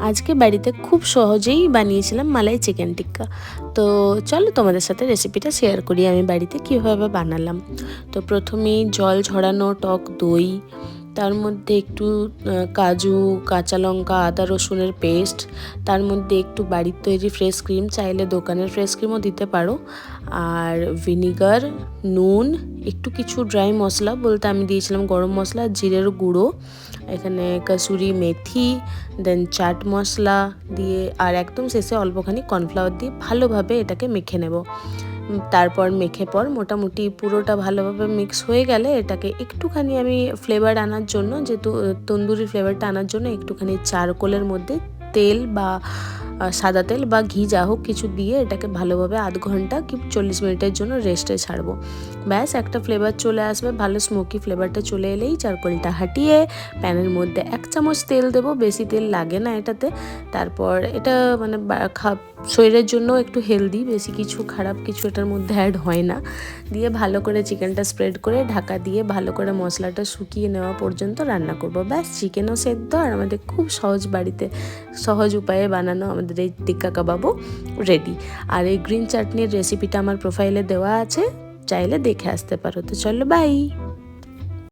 আজকে বাড়িতে খুব সহজেই বানিয়েছিলাম মালাই চিকেন টিক্কা। তো চলো তোমাদের সাথে রেসিপিটা শেয়ার করি আমি বাড়িতে কীভাবে বানালাম। তো প্রথমেই জল ঝরানো টক দই, তার মধ্যে একটু কাজু, কাঁচা লঙ্কা, আদা রসুনের পেস্ট, তার মধ্যে একটু বাড়ির তৈরি ফ্রেশ ক্রিম, চাইলে দোকানের ফ্রেশ ক্রিমও দিতে পারো, আর ভিনিগার, নুন, একটু কিছু ড্রাই মশলা বলতে আমি দিয়েছিলাম গরম মশলা, জিরের গুঁড়ো, এখানে কাসুরি মেথি, দেন চাট মশলা দিয়ে, আর একদম শেষে অল্পখানি কর্নফ্লাওয়ার দিয়ে ভালোভাবে এটাকে মেখে নেব। তারপর মেখে পর মোটামুটি পুরোটা ভালোভাবে মিক্স হয়ে গেলে এটাকে একটুখানি আমি ফ্লেভার আনার জন্য, যেহেতু তন্দুরি ফ্লেভারটা আনার জন্য একটুখানি চারকোলের মধ্যে তেল বা সাদা তেল বা ঘি যা হোক কিছু দিয়ে এটাকে ভালোভাবে আধ ঘন্টা কি 40 মিনিটের জন্য রেস্টে ছাড়বো। ব্যাস একটা ফ্লেভার চলে আসবে, ভালো স্মোকি ফ্লেভারটা চলে এলেই চারকোলটা হাঁটিয়ে প্যানের মধ্যে 1 চামচ তেল দেবো, বেশি তেল লাগে না এটাতে। তারপর এটা মানে শরীরের জন্য একটু হেলদি, বেশি কিছু খারাপ কিছু এটার মধ্যে অ্যাড হয় না। দিয়ে ভালো করে চিকেনটা স্প্রেড করে ঢাকা দিয়ে ভালো করে মশলাটা শুকিয়ে নেওয়া পর্যন্ত রান্না করব। ব্যাস চিকেনও সেদ্ধ আর আমাদের খুব বাড়িতে সহজ উপায়ে বানানো আমাদের এই টিক্কা কাবাবও রেডি। আর এই গ্রিন চাটনির রেসিপিটা আমার প্রোফাইলে দেওয়া আছে, চাইলে দেখে আসতে পারো। তো চলো বাই।